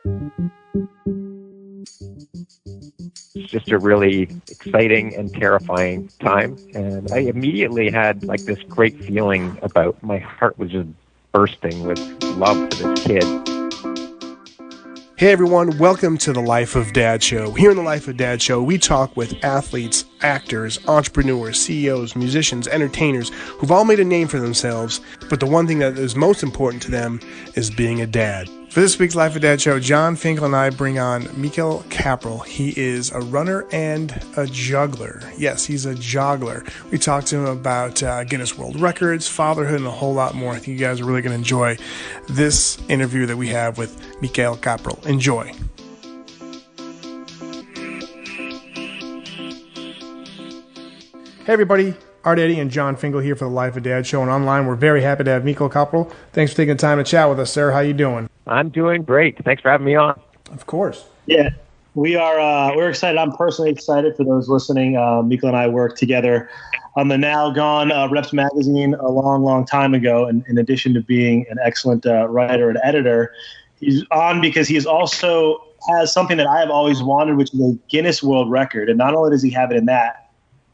It's just a really exciting and terrifying time. And I immediately had like this great feeling about my heart was just bursting with love for this kid. Hey everyone, welcome to the Life of Dad Show. Here in the Life of Dad Show, we talk with athletes, actors, entrepreneurs, CEOs, musicians, entertainers who've all made a name for themselves, but the one thing that is most important to them is being a dad. For this week's Life of Dad Show, Jon Finkel and I bring on Michal Kapral. He is a runner and a juggler. Yes, he's a joggler. We talked to him about Guinness World Records, fatherhood, and a whole lot more. I think you guys are really going to enjoy this interview that we have with Michal Kapral. Enjoy. Hey everybody, Eddy and Jon Finkel here for the Life of Dad Show, and online we're very happy to have Michal Kapral. Thanks for taking the time to chat with us, sir. How you doing? I'm doing great. Thanks for having me on. Of course. Yeah, we are. We're excited. I'm personally excited for those listening. Michal and I worked together on the now gone Reps magazine a long, long time ago. And in addition to being an excellent writer and editor, he's on because he is also has something that I have always wanted, which is a Guinness World Record. And not only does he have it in that,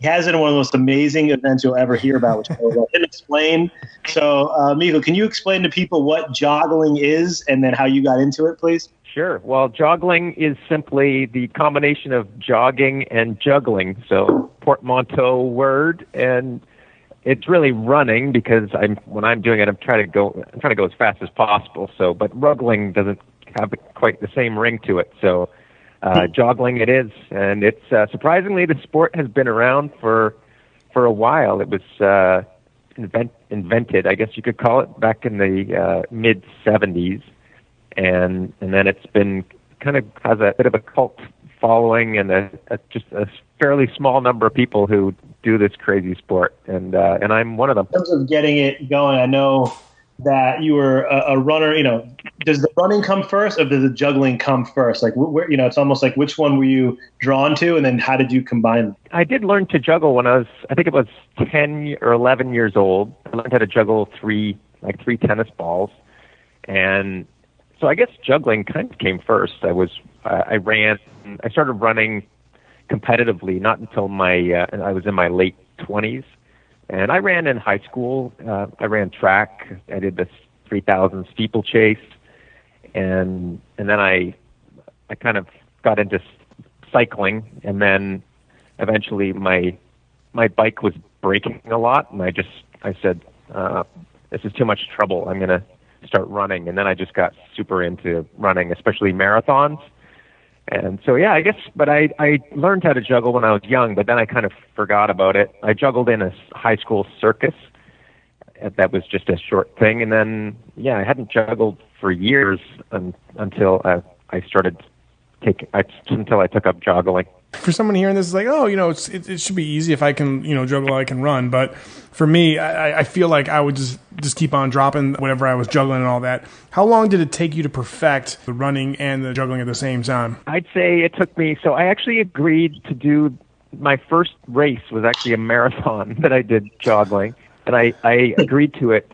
he has it in one of the most amazing events you'll ever hear about, which I'll let him explain. So, Michal, can you explain to people what joggling is and then how you got into it, please? Sure. Well, joggling is simply the combination of jogging and juggling. So, portmanteau word, and it's really running because when I'm doing it, I'm trying to go as fast as possible. So, but ruggling doesn't have quite the same ring to it. So, joggling it is, and it's surprisingly the sport has been around for a while. It was invented, I guess you could call it, back in the mid 70s, and then it's been kind of has a bit of a cult following and just a fairly small number of people who do this crazy sport, and I'm one of them. In terms of getting it going, I know that you were a runner. Does the running come first or does the juggling come first? Like, it's almost like which one were you drawn to, and then how did you combine them? I did learn to juggle when I think it was 10 or 11 years old. I learned how to juggle three tennis balls, and so I guess juggling kind of came first. I started running competitively not until I was in my late 20s. And I ran in high school. I ran track. I did this 3,000 steeplechase, and then I kind of got into cycling. And then eventually my bike was breaking a lot, and I said, this is too much trouble. I'm going to start running. And then I just got super into running, especially marathons. And so, yeah, I guess, but I learned how to juggle when I was young, but then I kind of forgot about it. I juggled in a high school circus. That was just a short thing. And then, yeah, I hadn't juggled for years until I took up joggling. For someone hearing this, it's like, it should be easy if I can, juggle, I can run. But for me, I feel like I would just keep on dropping whatever I was juggling and all that. How long did it take you to perfect the running and the juggling at the same time? I'd say it took me, so I actually agreed to do, my first race was actually a marathon that I did joggling. And I agreed to it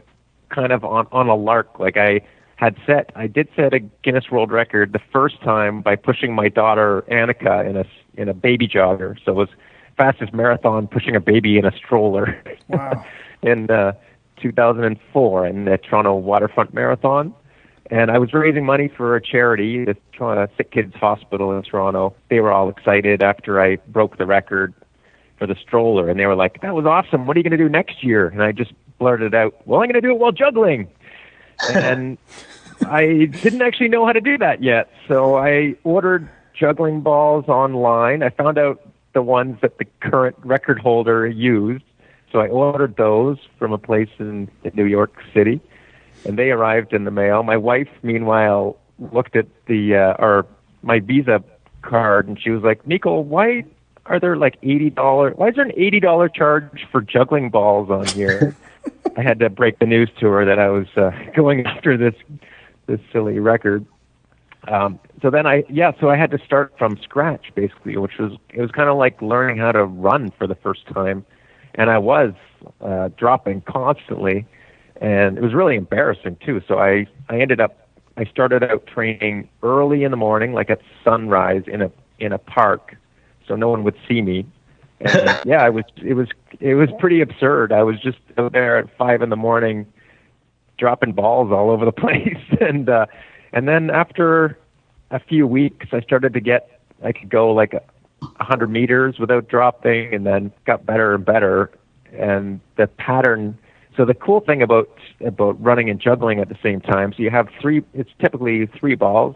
kind of on a lark. Like I did set a Guinness World Record the first time by pushing my daughter Annika in a baby jogger. So it was fastest marathon pushing a baby in a stroller. Wow. in 2004 in the Toronto Waterfront Marathon. And I was raising money for a charity, the Toronto Sick Kids Hospital in Toronto. They were all excited after I broke the record for the stroller. And they were like, that was awesome. What are you going to do next year? And I just blurted out, well, I'm going to do it while juggling. And I didn't actually know how to do that yet. So I ordered juggling balls online. I found out the ones that the current record holder used. So I ordered those from a place in New York City, and they arrived in the mail. My wife, meanwhile, looked at my Visa card, and she was like, Michal, why are there like $80? Why is there an $80 charge for juggling balls on here? I had to break the news to her that I was going after this silly record. So I had to start from scratch, basically, it was kind of like learning how to run for the first time. And I was dropping constantly, and it was really embarrassing too. So I I started out training early in the morning, like at sunrise in a park, so no one would see me. And yeah, it was pretty absurd. I was just out there at 5 a.m. dropping balls all over the place, and then after a few weeks, I could go like 100 meters without dropping, and then got better and better. And the pattern. So the cool thing about running and juggling at the same time, so you have it's typically 3 balls,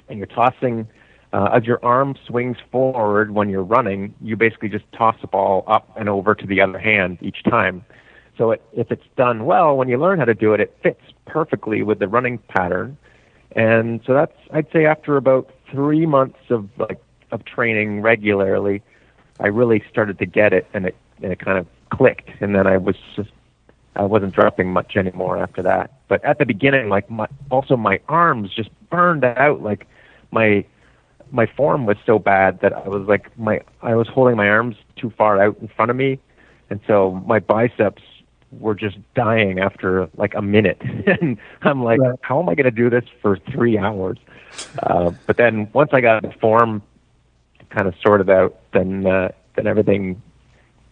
and you're tossing, as your arm swings forward when you're running, you basically just toss the ball up and over to the other hand each time. So if it's done well, when you learn how to do it, it fits perfectly with the running pattern. And so that's, I'd say after about 3 months of training regularly, I really started to get it, and it kind of clicked. And then I wasn't dropping much anymore after that. But at the beginning, like my arms just burned out. Like my form was so bad that I was holding my arms too far out in front of me, and so my biceps were just dying after like a minute. And I'm like, right, how am I going to do this for 3 hours? But then once I got the form kind of sorted out, then everything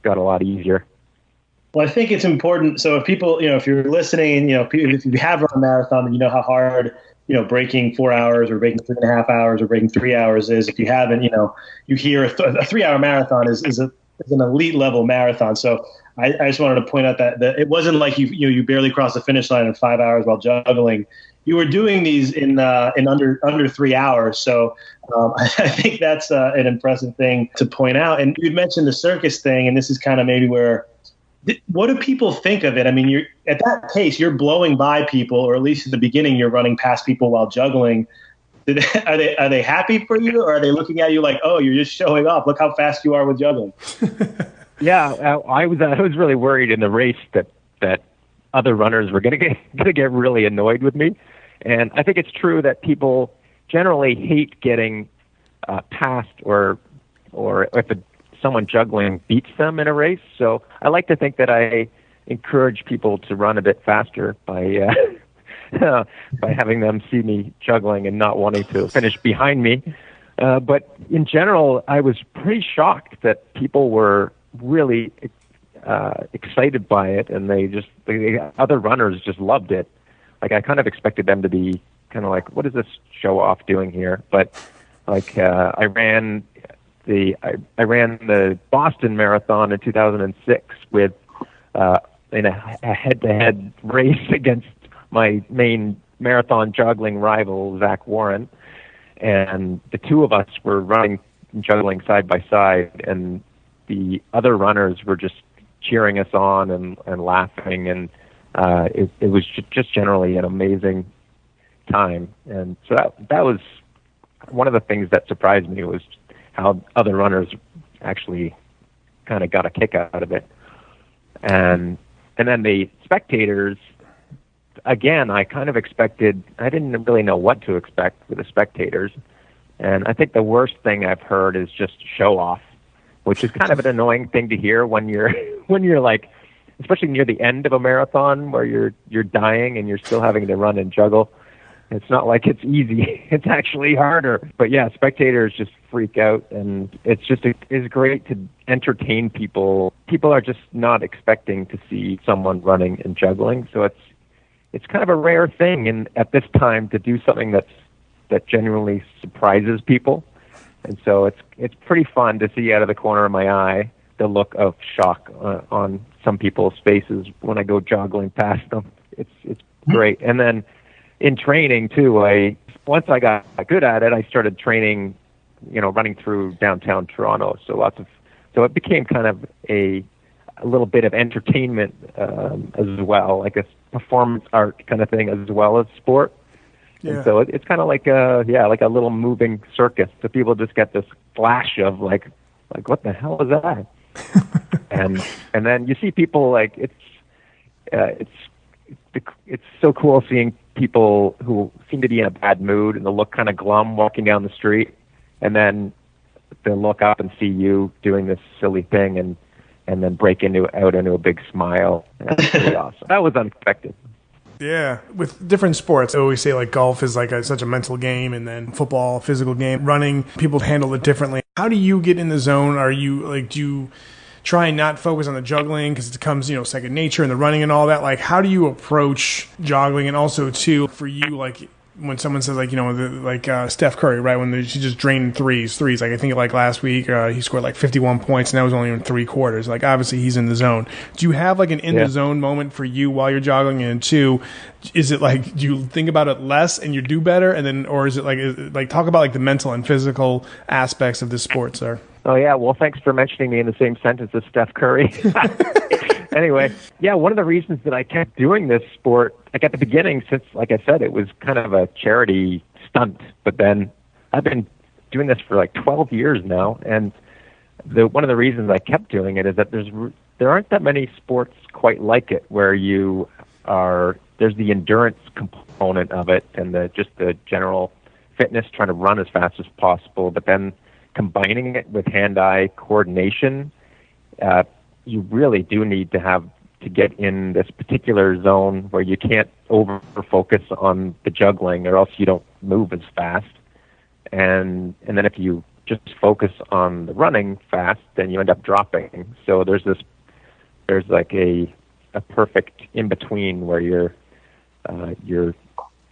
got a lot easier. Well, I think it's important. So if people, if you're listening, if you have run a marathon, then you know how hard, breaking 4 hours or breaking 3.5 hours or breaking 3 hours is. If you haven't, you hear a 3-hour marathon is an elite level marathon. So I just wanted to point out that it wasn't like you barely crossed the finish line in 5 hours while juggling. You were doing these in under 3 hours. So I think that's an impressive thing to point out. And you mentioned the circus thing, and this is kind of maybe where. What do people think of it? I mean, you're at that pace, you're blowing by people, or at least at the beginning, you're running past people while juggling. Are they happy for you, or are they looking at you like, oh, you're just showing off? Look how fast you are with juggling. Yeah, I was really worried in the race that other runners were going to get really annoyed with me, and I think it's true that people generally hate getting passed or if someone juggling beats them in a race. So I like to think that I encourage people to run a bit faster by having them see me juggling and not wanting to finish behind me. But in general, I was pretty shocked that people were really excited by it, and the other runners just loved it. Like I kind of expected them to be kind of like, what is this show off doing here? But like I ran the Boston Marathon in 2006 in a head-to-head race against my main marathon juggling rival, Zach Warren. And the two of us were running and juggling side by side, and the other runners were just cheering us on and laughing. And it was just generally an amazing time. And so that was one of the things that surprised me, was how other runners actually kind of got a kick out of it. And then the spectators, again, I kind of expected, I didn't really know what to expect with the spectators. And I think the worst thing I've heard is just show off, which is kind of an annoying thing to hear when you're like, especially near the end of a marathon where you're dying and you're still having to run and juggle. It's not like it's easy. It's actually harder. But yeah, spectators just freak out, and it's great to entertain people. People are just not expecting to see someone running and juggling, so it's kind of a rare thing at this time to do something that genuinely surprises people. And so it's pretty fun to see out of the corner of my eye the look of shock on some people's faces when I go joggling past them. It's great. And then in training too, once I got good at it, I started training, running through downtown Toronto. So it became kind of a little bit of entertainment as well, like a performance art kind of thing as well as sport. Yeah. And so it's kind of like a little moving circus. So people just get this flash of like what the hell is that? and then you see people like it's so cool seeing people who seem to be in a bad mood and they'll look kind of glum walking down the street, and then they'll look up and see you doing this silly thing and then break out into a big smile. That's really awesome. That was unexpected. Yeah, with different sports, I always say like golf is like such a mental game, and then football, physical game. Running, people handle it differently. How do you get in the zone? Are you like, do you try and not focus on the juggling because it becomes, second nature and the running and all that? Like, how do you approach joggling? And also, too, for you, like, when someone says, like, Steph Curry, right, when she just drained threes, like, I think, like, last week, he scored, like, 51 points, and that was only in 3 quarters. Like, obviously, he's in the zone. Do you have, like, an in-the-zone moment for you while you're joggling? And, 2, is it, like, do you think about it less and you do better? And then, or is it, like, talk about, like, the mental and physical aspects of this sport, sir. Oh, yeah. Well, thanks for mentioning me in the same sentence as Steph Curry. Anyway, yeah, one of the reasons that I kept doing this sport, like at the beginning, since, like I said, it was kind of a charity stunt, but then I've been doing this for like 12 years now, and one of the reasons I kept doing it is that there aren't that many sports quite like it, where there's the endurance component of it and just the general fitness, trying to run as fast as possible, but then combining it with hand-eye coordination. You really do need to get in this particular zone where you can't over-focus on the juggling, or else you don't move as fast. And then if you just focus on the running fast, then you end up dropping. So there's like a perfect in-between where you're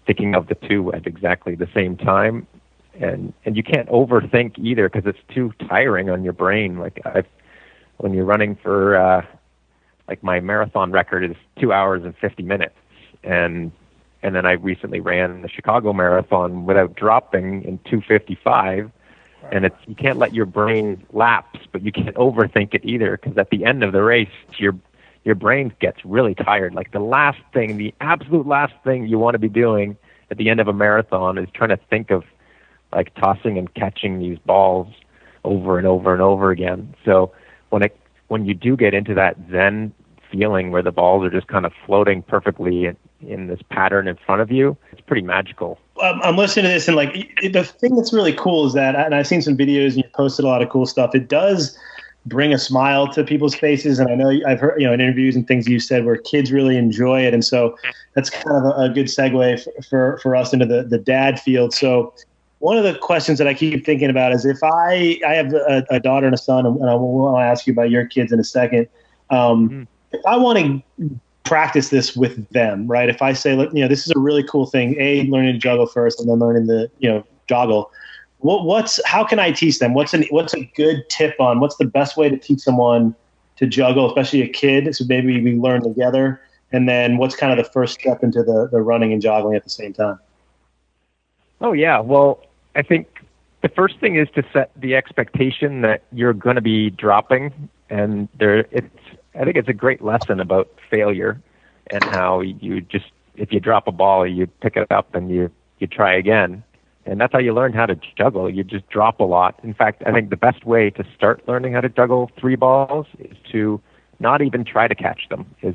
thinking of the two at exactly the same time. And you can't overthink either, because it's too tiring on your brain. Like when you're running for, like my marathon record is 2 hours and 50 minutes. And then I recently ran the Chicago Marathon without dropping in 2:55. And you can't let your brain lapse, but you can't overthink it either, because at the end of the race, your brain gets really tired. Like the absolute last thing you want to be doing at the end of a marathon is trying to think of like tossing and catching these balls over and over and over again. So when you do get into that Zen feeling where the balls are just kind of floating perfectly in this pattern in front of you, it's pretty magical. I'm listening to this, and like the thing that's really cool is that, and I've seen some videos and you posted a lot of cool stuff. It does bring a smile to people's faces, and I know I've heard in interviews and things you said where kids really enjoy it, and so that's kind of a good segue for us into the dad field. So one of the questions that I keep thinking about is, if I have a daughter and a son, and I will ask you about your kids in a second. If I want to practice this with them, right? If I say, this is a really cool thing, learning to juggle first and then learning the, joggle. How can I teach them? What's a good tip on what's the best way to teach someone to juggle, especially a kid? So maybe we learn together. And then what's kind of the first step into the running and joggling at the same time? Oh, yeah. Well, I think the first thing is to set the expectation that you're going to be dropping. And I think it's a great lesson about failure and how if you drop a ball, you pick it up and you try again. And that's how you learn how to juggle. You just drop a lot. In fact, I think the best way to start learning how to juggle 3 balls is to not even try to catch them, you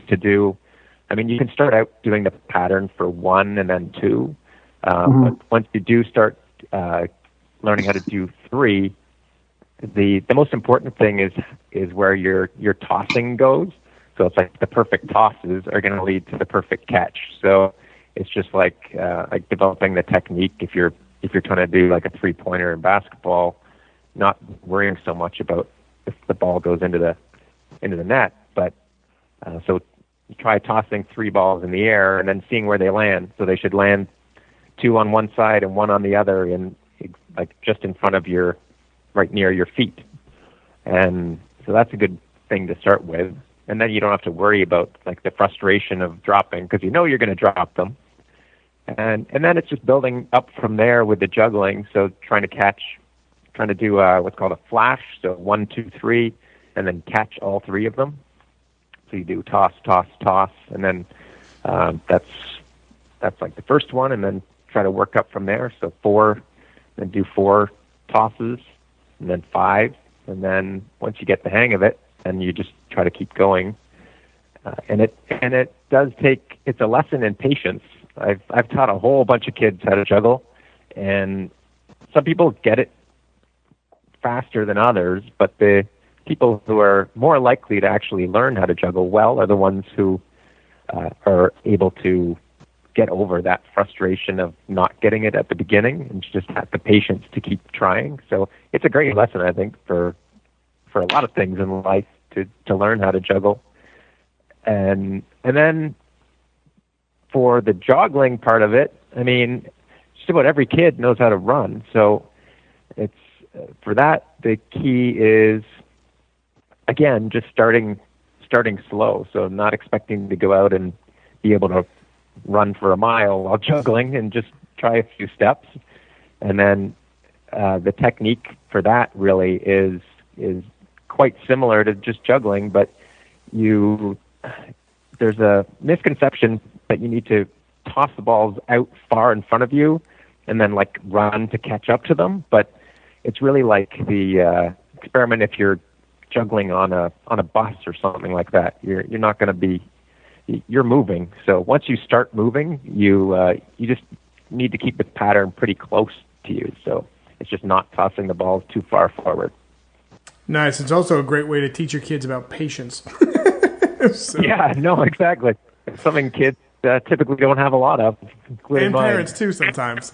can start out doing the pattern for 1 and then 2. But once you do start learning how to do 3, the most important thing is where your tossing goes. So it's like the perfect tosses are going to lead to the perfect catch. So it's just like developing the technique. If you're trying to do like a 3-pointer in basketball, not worrying so much about if the ball goes into the net, but so you try tossing 3 balls in the air and then seeing where they land. So they should land 2 on one side and 1 on the other, and like just in front of right near your feet. And so that's a good thing to start with. And then you don't have to worry about like the frustration of dropping, because you're going to drop them. And then it's just building up from there with the juggling. So trying to do what's called a flash. So 1, 2, 3, and then catch all 3 of them. So you do toss, toss, toss, and then that's like the first one, and then try to work up from there. So 4, then do 4 tosses, and then 5, and then once you get the hang of it, then you just try to keep going. And it does take. It's a lesson in patience. I've taught a whole bunch of kids how to juggle, and some people get it faster than others, but the people who are more likely to actually learn how to juggle well are the ones who are able to get over that frustration of not getting it at the beginning and just have the patience to keep trying. So it's a great lesson, I think, for a lot of things in life to learn how to juggle. And then for the joggling part of it, I mean, just about every kid knows how to run. So it's for that, the key is, again, just starting slow. So not expecting to go out and be able to run for a mile while juggling, and just try a few steps. And then the technique for that really is quite similar to just juggling, but there's a misconception that you need to toss the balls out far in front of you and then like run to catch up to them. But it's really like the experiment if you're juggling on a bus or something like that. You're not going to be, you're moving. So once you start moving, you just need to keep the pattern pretty close to you. So it's just not tossing the balls too far forward. Nice. It's also a great way to teach your kids about patience. So. Yeah, no, exactly. Something kids typically don't have a lot of. And parents too sometimes.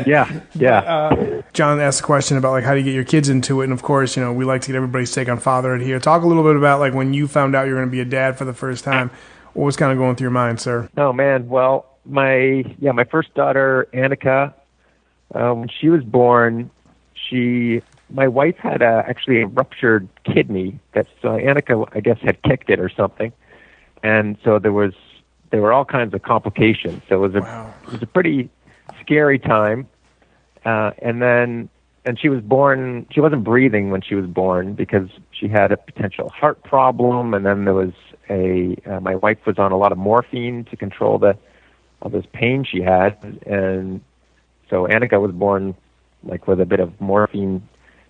Yeah. John asked a question about like how do you get your kids into it, and of course, we like to get everybody's take on fatherhood here. Talk a little bit about like when you found out you were going to be a dad for the first time. What was kind of going through your mind, sir? Oh man, well, my first daughter Annika, when she was born, my wife had actually a ruptured kidney. That Annika, I guess, had kicked it or something, and so there were all kinds of complications. So it was a pretty scary time. And she was born. She wasn't breathing when she was born because she had a potential heart problem. And then there was my wife was on a lot of morphine to control all this pain she had, and so Annika was born like with a bit of morphine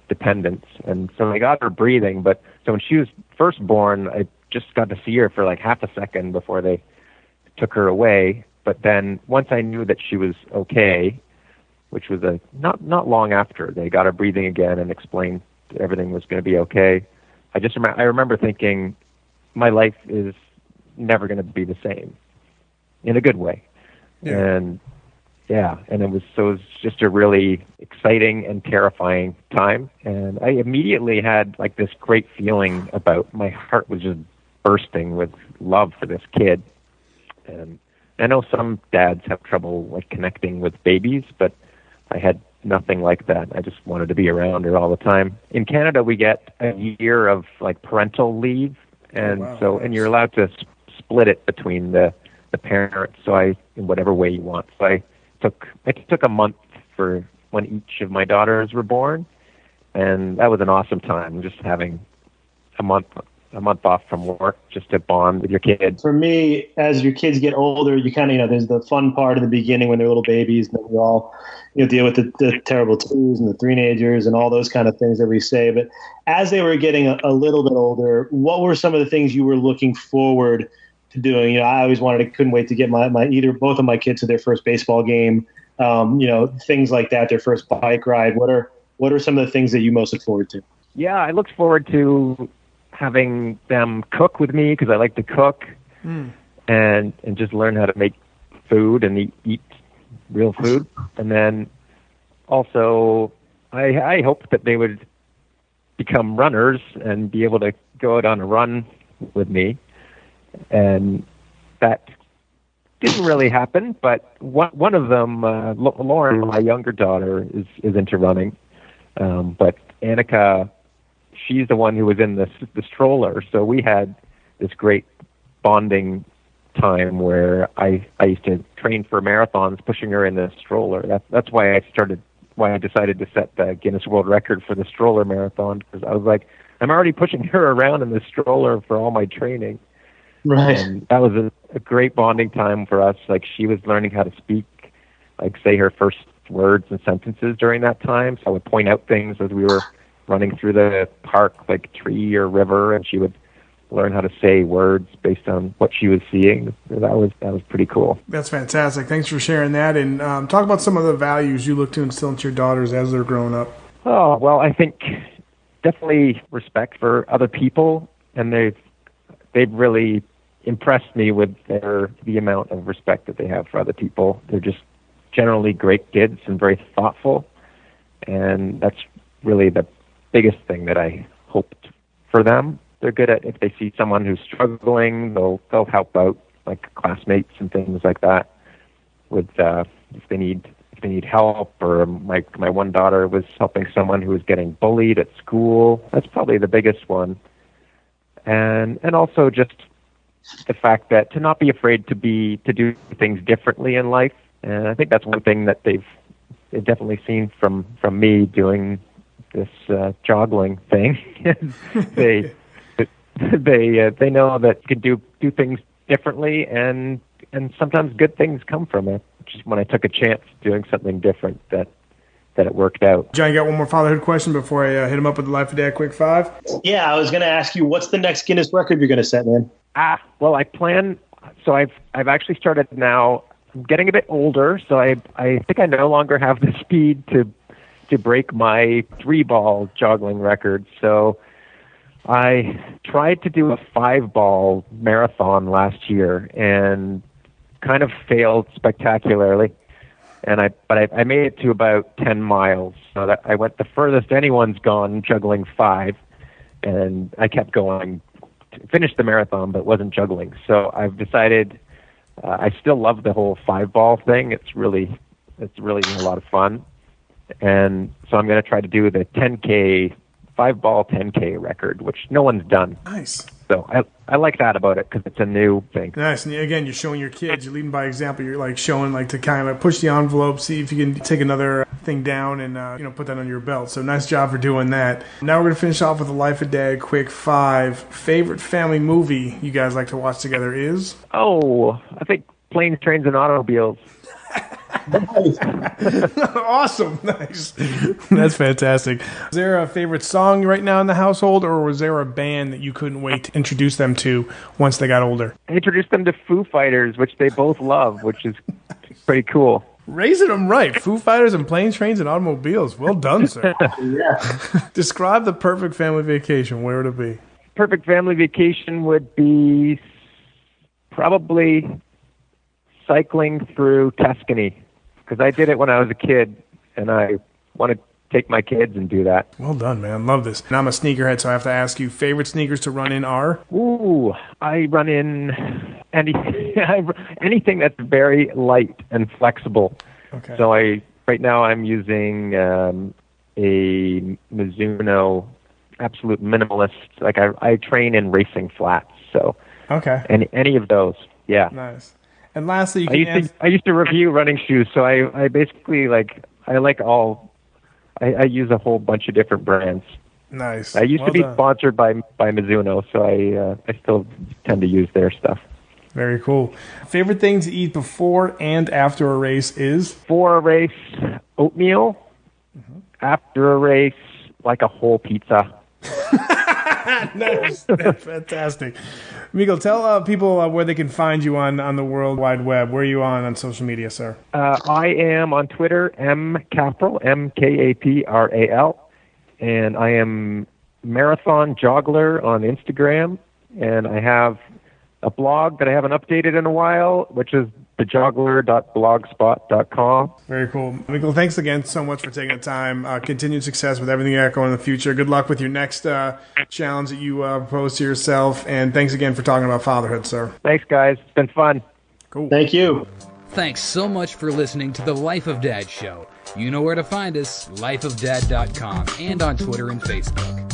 dependence. And so I got her breathing, but so when she was first born, I just got to see her for like half a second before they took her away. But then once I knew that she was okay, which was not long after they got her breathing again and explained that everything was going to be okay, I remember thinking my life is never going to be the same in a good way. Yeah. And it was just a really exciting and terrifying time. And I immediately had like this great feeling about, my heart was just bursting with love for this kid. And I know some dads have trouble like connecting with babies, but I had nothing like that. I just wanted to be around her all the time. In Canada, we get a year of like parental leave, and and you're allowed to split it between the parents. So in whatever way you want. So I took a month for when each of my daughters were born, and that was an awesome time, just having a month off from work just to bond with your kids. For me, as your kids get older, you kind of, there's the fun part in the beginning when they're little babies, and then we all, deal with the terrible twos and the three-nagers and all those kind of things that we say. But as they were getting a little bit older, what were some of the things you were looking forward to doing? I always couldn't wait to get both of my kids to their first baseball game, things like that, their first bike ride. What are some of the things that you most look forward to? Yeah, I looked forward to having them cook with me because I like to cook and just learn how to make food and eat real food. And then also I hope that they would become runners and be able to go out on a run with me. And that didn't really happen, but one of them, Lauren, my younger daughter, is into running. But Annika, she's the one who was in the stroller. So we had this great bonding time where I used to train for marathons pushing her in the stroller. That's why I decided to set the Guinness World Record for the stroller marathon, because I was like, I'm already pushing her around in the stroller for all my training. Right. And that was a great bonding time for us. Like, she was learning how to speak, like say her first words and sentences during that time. So I would point out things as we were running through the park, like tree or river, and she would learn how to say words based on what she was seeing. That was pretty cool. That's fantastic. Thanks for sharing that. And talk about some of the values you look to instill into your daughters as they're growing up. Oh, well, I think definitely respect for other people, and they've really impressed me with the amount of respect that they have for other people. They're just generally great kids and very thoughtful, and that's really the biggest thing that I hoped for them. They're good at, if they see someone who's struggling, they'll help out, like classmates and things like that, with if they need help. Or my one daughter was helping someone who was getting bullied at school. That's probably the biggest one. And also just the fact that to not be afraid to do things differently in life. And I think that's one thing that they've definitely seen from me doing this joggling thing. they know that you can do things differently, and sometimes good things come from it. Just when I took a chance doing something different, that it worked out. John, you got one more fatherhood question before I hit him up with the Life of Dad Quick 5? Yeah, I was going to ask you, what's the next Guinness record you're going to set, man? Well, I plan. So I've actually started now. I'm getting a bit older, so I think I no longer have the speed to break my 3-ball joggling record. So I tried to do a 5-ball marathon last year and kind of failed spectacularly. But I made it to about 10 miles. So that I went the furthest anyone's gone juggling 5, and I kept going. Finished the marathon, but wasn't juggling. So I've decided I still love the whole 5-ball thing. It's really a lot of fun. And so I'm going to try to do the 10K, 5-ball 10K record, which no one's done. Nice. So I like that about it because it's a new thing. Nice. And again, you're showing your kids, you're leading by example. You're like showing, like, to kind of push the envelope, see if you can take another thing down and put that on your belt. So nice job for doing that. Now we're going to finish off with the Life of Dad Quick 5. Favorite family movie you guys like to watch together is? Oh, I think Planes, Trains, and Automobiles. Awesome. Nice. That's fantastic. Is there a favorite song right now in the household, or was there a band that you couldn't wait to introduce them to once they got older? I introduced them to Foo Fighters, which they both love, which is pretty cool. Raising them right. Foo Fighters and Planes, Trains, and Automobiles. Well done, sir. Yeah. Describe the perfect family vacation. Where would it be? Perfect family vacation would be probably cycling through Tuscany, because I did it when I was a kid, and I want to take my kids and do that. Well done, man. Love this. And I'm a sneakerhead, so I have to ask you, favorite sneakers to run in are? Ooh, I run in anything that's very light and flexible. Okay. So right now I'm using a Mizuno Absolute Minimalist. Like I train in racing flats, so okay. Any of those, yeah. Nice. And lastly, I used to review running shoes, so I basically I use a whole bunch of different brands. Nice. I used to be sponsored by Mizuno, so I still tend to use their stuff. Very cool. Favorite thing to eat before and after a race is? Before a race, oatmeal. Mm-hmm. After a race, like a whole pizza. Nice. That's fantastic. Michal, tell people where they can find you on the World Wide Web. Where are you on social media, sir? I am on Twitter, Kapral, Mkapral, and I am Marathon Joggler on Instagram, and I have a blog that I haven't updated in a while, which is thejoggler.blogspot.com. Very cool. Michal, thanks again so much for taking the time. Continued success with everything you got going in the future. Good luck with your next challenge that you propose to yourself. And thanks again for talking about fatherhood, sir. Thanks, guys. It's been fun. Cool. Thank you. Thanks so much for listening to the Life of Dad show. You know where to find us, lifeofdad.com, and on Twitter and Facebook.